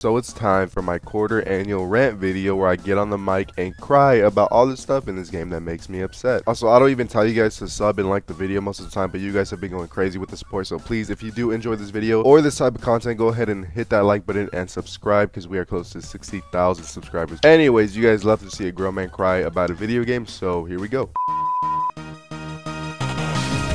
So it's time for my quarter annual rant video where I get on the mic and cry about all the stuff in this game that makes me upset. Also, I don't even tell you guys to sub and like the video most of the time, but you guys have been going crazy with the support. So please, if you do enjoy this video or this type of content, go ahead and hit that like button and subscribe because we are close to 60,000 subscribers. Anyways, you guys love to see a grown man cry about a video game, so here we go.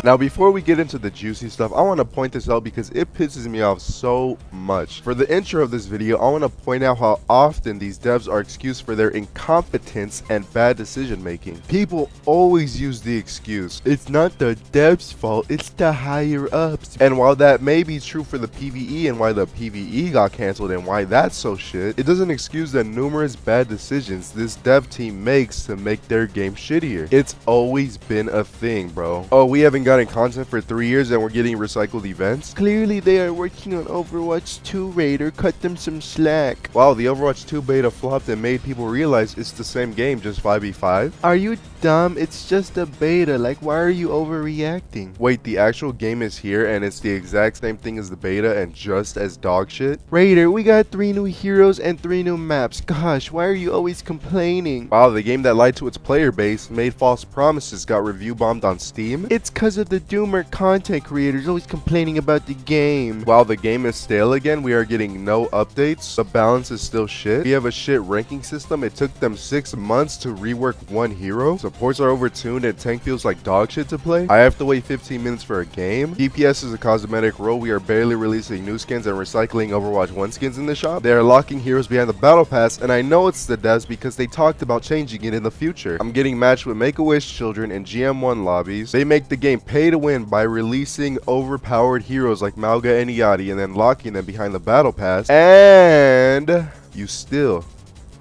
Now, before we get into the juicy stuff, I want to point this out because it pisses me off so much. For the intro of this video, I want to point out how often these devs are excused for their incompetence and bad decision making. People always use the excuse, it's not the devs' fault, it's the higher ups. And while that may be true for the PvE and why the PvE got cancelled and why that's so shit, it doesn't excuse the numerous bad decisions this dev team makes to make their game shittier. It's always been a thing, bro. Oh, we haven't gotten content for 3 years and we're getting recycled events? Clearly they are working on Overwatch 2, Raider. Cut them some slack. Wow, the Overwatch 2 beta flopped and made people realize it's the same game, just 5v5. Are you dumb? It's just a beta. Like, why are you overreacting? Wait, the actual game is here and it's the exact same thing as the beta and just as dog shit? Raider, we got 3 new heroes and 3 new maps. Gosh, why are you always complaining? Wow, the game that lied to its player base, made false promises, got review bombed on Steam? It's cause of the doomer content creators always complaining about the game. While the game is stale again, we are getting no updates. The balance is still shit. We have a shit ranking system. It took them 6 months to rework one hero. Supports are overtuned and tank feels like dog shit to play. I have to wait 15 minutes for a game. DPS is a cosmetic role. We are barely releasing new skins and recycling Overwatch 1 skins in the shop. They are locking heroes behind the battle pass, and I know it's the devs because they talked about changing it in the future. I'm getting matched with Make-A-Wish children in GM1 lobbies. They make the game pay to win by releasing overpowered heroes like Mauga and Yachty and then locking them behind the battle pass, and you still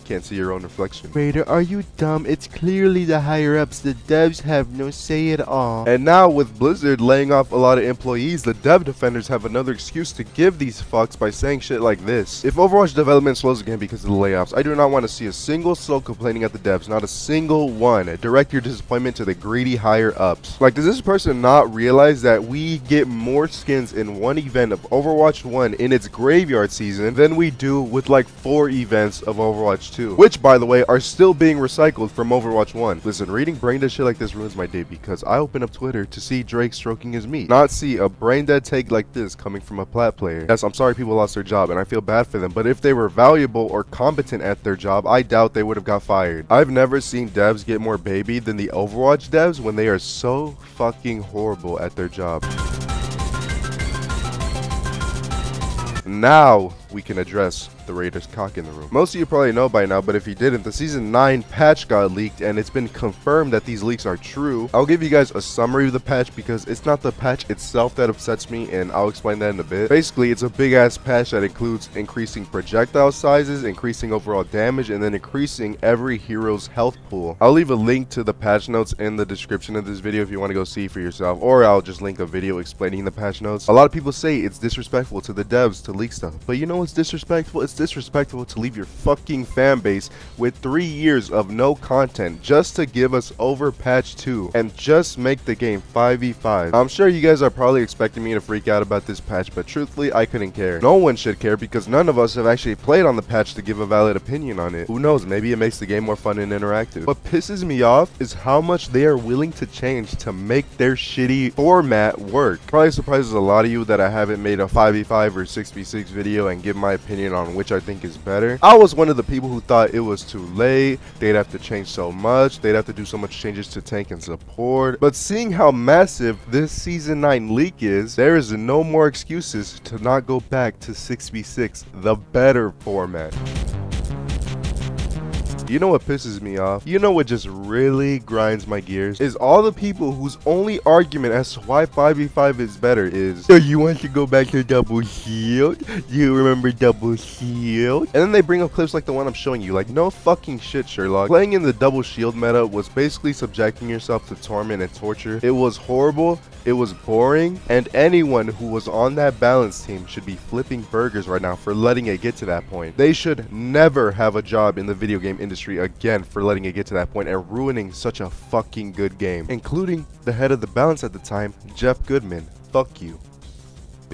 can't see your own reflection. Raider, are you dumb? It's clearly the higher ups. The devs have no say at all. And now with Blizzard laying off a lot of employees, the dev defenders have another excuse to give these fucks by saying shit like this. If Overwatch development slows again because of the layoffs, I do not want to see a single soul complaining at the devs, not a single one. Direct your disappointment to the greedy higher ups. Like, does this person not realize that we get more skins in one event of Overwatch 1 in its graveyard season than we do with like 4 events of Overwatch 2, which by the way are still being recycled from Overwatch 1. Listen, reading brain dead shit like this ruins my day because I open up Twitter to see Drake stroking his meat, not see a brain dead take like this coming from a plat player. Yes, I'm sorry people lost their job and I feel bad for them, but if they were valuable or competent at their job, I doubt they would have got fired. I've never seen devs get more baby than the Overwatch devs when they are so fucking horrible at their job. Now we can address the Raiders cock in the room. Most of you probably know by now, but if you didn't, the season 9 patch got leaked and it's been confirmed that these leaks are true. I'll give you guys a summary of the patch because it's not the patch itself that upsets me, and I'll explain that in a bit. Basically, it's a big ass patch that includes increasing projectile sizes, increasing overall damage, and then increasing every hero's health pool. I'll leave a link to the patch notes in the description of this video if you want to go see for yourself, or I'll just link a video explaining the patch notes. A lot of people say it's disrespectful to the devs to leak stuff, but you know what's disrespectful? It's disrespectful to leave your fucking fan base with 3 years of no content just to give us over patch 2 and just make the game 5v5. I'm sure you guys are probably expecting me to freak out about this patch, but truthfully I couldn't care. No one should care because none of us have actually played on the patch to give a valid opinion on it. Who knows, maybe it makes the game more fun and interactive. What pisses me off is how much they are willing to change to make their shitty format work. Probably surprises a lot of you that I haven't made a 5v5 or 6v6 video and give my opinion on which I think is better. I was one of the people who thought it was too late, they'd have to change so much, they'd have to do so much changes to tank and support, but seeing how massive this season 9 leak is, there is no more excuses to not go back to 6v6, the better format. You know what pisses me off? You know what just really grinds my gears? Is all the people whose only argument as to why 5v5 is better is, oh, you want to go back to double shield? Do you remember double shield? And then they bring up clips like the one I'm showing you. Like, no fucking shit, Sherlock. Playing in the double shield meta was basically subjecting yourself to torment and torture. It was horrible, it was boring, and anyone who was on that balance team should be flipping burgers right now for letting it get to that point. They should never have a job in the video game industry again for letting it get to that point and ruining such a fucking good game, including the head of the balance at the time, Jeff Goodman. Fuck you,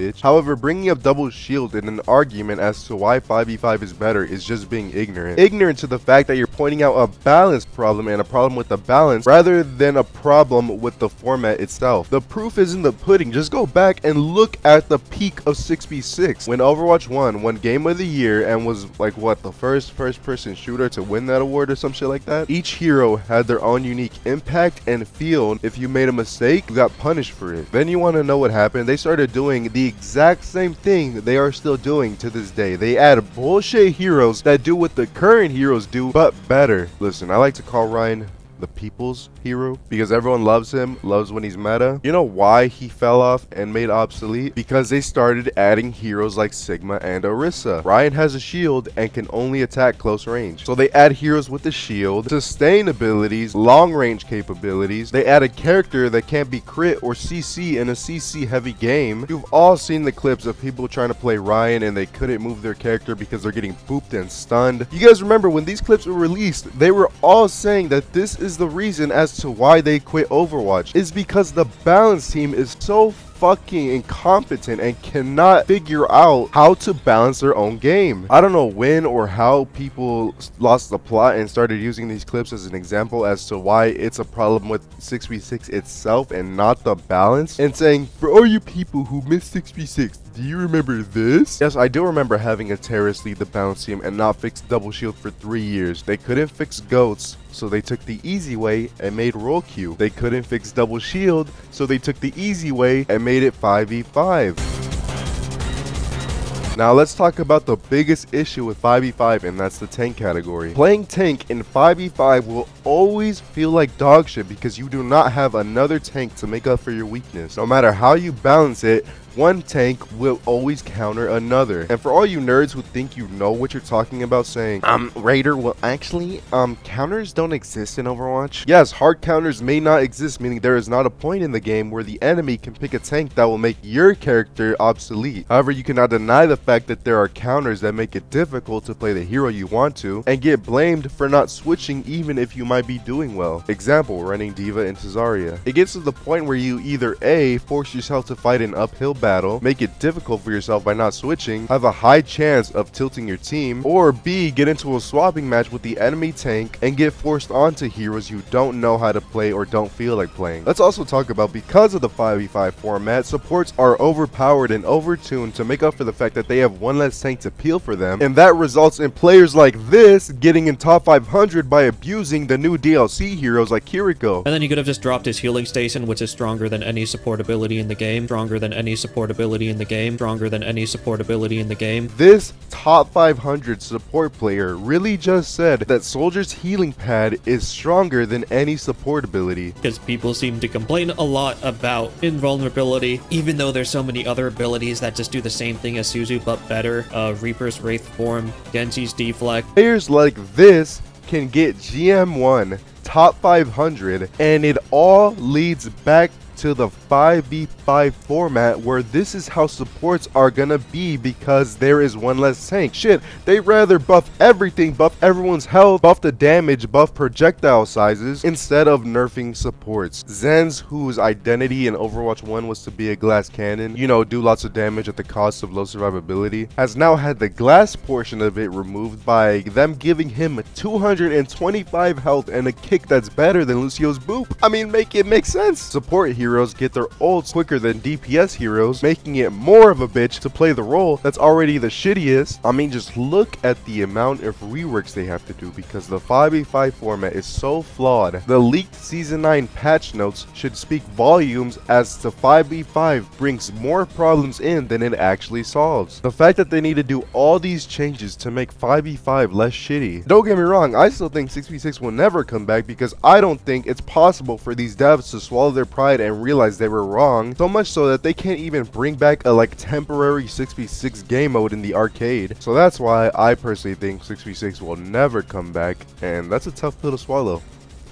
bitch. However, bringing up double shield in an argument as to why 5v5 is better is just being ignorant. Ignorant to the fact that you're pointing out a balance problem and a problem with the balance rather than a problem with the format itself. The proof is in the pudding. Just go back and look at the peak of 6v6 when Overwatch 1 won Game of the Year and was like what, the first person shooter to win that award or some shit like that. Each hero had their own unique impact and feel. If you made a mistake, you got punished for it. Then you want to know what happened? They started doing the exact same thing they are still doing to this day. They add bullshit heroes that do what the current heroes do, but better. Listen, I like to call Ryan the people's hero because everyone loves him, loves when he's meta. You know why he fell off and made obsolete? Because they started adding heroes like Sigma and Orisa. Ryan has a shield and can only attack close range, so they add heroes with the shield, sustain abilities, long range capabilities. They add a character that can't be crit or CC in a CC heavy game. You've all seen the clips of people trying to play Ryan and they couldn't move their character because they're getting booped and stunned. You guys remember when these clips were released, they were all saying that this is the reason as to why they quit Overwatch, is because the balance team is so fucking incompetent and cannot figure out how to balance their own game. I don't know when or how people lost the plot and started using these clips as an example as to why it's a problem with 6v6 itself and not the balance, and saying, for all you people who missed 6v6, do you remember this? Yes, I do remember having a terrorist lead the balance team and not fix double shield for 3 years. They couldn't fix goats, so they took the easy way and made roll Q. They couldn't fix double shield, so they took the easy way and made it 5v5. Now let's talk about the biggest issue with 5v5, and that's the tank category. Playing tank in 5v5 will always feel like dog shit because you do not have another tank to make up for your weakness. No matter how you balance it, one tank will always counter another. And for all you nerds who think you know what you're talking about saying, Raider, well actually, counters don't exist in Overwatch. Yes, hard counters may not exist, meaning there is not a point in the game where the enemy can pick a tank that will make your character obsolete. However, you cannot deny the fact that there are counters that make it difficult to play the hero you want to, and get blamed for not switching even if you might be doing well. Example, running D.Va into Zarya. It gets to the point where you either A, force yourself to fight an uphill battle, make it difficult for yourself by not switching, have a high chance of tilting your team, or B, get into a swapping match with the enemy tank and get forced onto heroes you don't know how to play or don't feel like playing. Let's also talk about, because of the 5v5 format, supports are overpowered and overtuned to make up for the fact that they have one less tank to peel for them, and that results in players like this getting in top 500 by abusing the new DLC heroes like Kiriko. And then you could have just dropped his healing station, which is stronger than any support ability in the game, stronger than any support ability in the game, stronger than any support ability in the game. This top 500 support player really just said that Soldier's healing pad is stronger than any support ability. Because people seem to complain a lot about invulnerability, even though there's so many other abilities that just do the same thing as Suzu but better. Reaper's Wraith Form, Genji's Deflect. Players like this can get GM1 top 500, and it all leads back to the 5v5 format, where this is how supports are gonna be because there is one less tank. Shit, they rather buff everything, buff everyone's health, buff the damage, buff projectile sizes, instead of nerfing supports. Zenz, whose identity in Overwatch 1 was to be a glass cannon, you know, do lots of damage at the cost of low survivability, has now had the glass portion of it removed by them giving him 225 health and a kick that's better than Lucio's boop. I mean, make it make sense. Support heroes get their ults quicker than DPS heroes, making it more of a bitch to play the role that's already the shittiest. I mean, just look at the amount of reworks they have to do because the 5v5 format is so flawed. The leaked Season 9 patch notes should speak volumes as to 5v5 brings more problems in than it actually solves. The fact that they need to do all these changes to make 5v5 less shitty. Don't get me wrong, I still think 6v6 will never come back because I don't think it's possible for these devs to swallow their pride and realize they were wrong, so much so that they can't even bring back a temporary 6v6 game mode in the arcade. So that's why I personally think 6v6 will never come back, and that's a tough pill to swallow,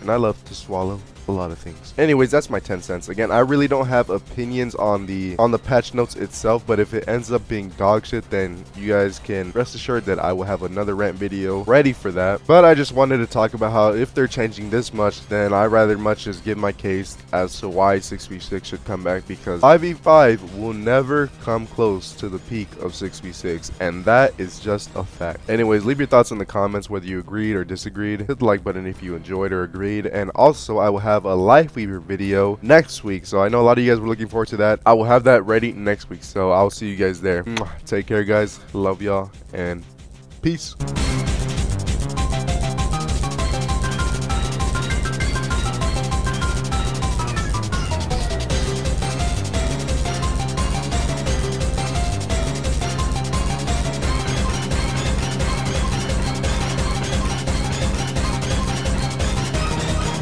and I love to swallow. a lot of things. Anyways, that's my 10 cents. Again, I really don't have opinions on the patch notes itself, but if it ends up being dog shit, then you guys can rest assured that I will have another rant video ready for that. But I just wanted to talk about how if they're changing this much, then I rather much just give my case as to why 6v6 should come back, because 5v5 will never come close to the peak of 6v6, and that is just a fact. Anyways, leave your thoughts in the comments whether you agreed or disagreed. Hit the like button if you enjoyed or agreed, and also I will have a Life Weaver video next week, so I know a lot of you guys were looking forward to that. I will have that ready next week, so I'll see you guys there. Take care, guys. Love y'all, and peace.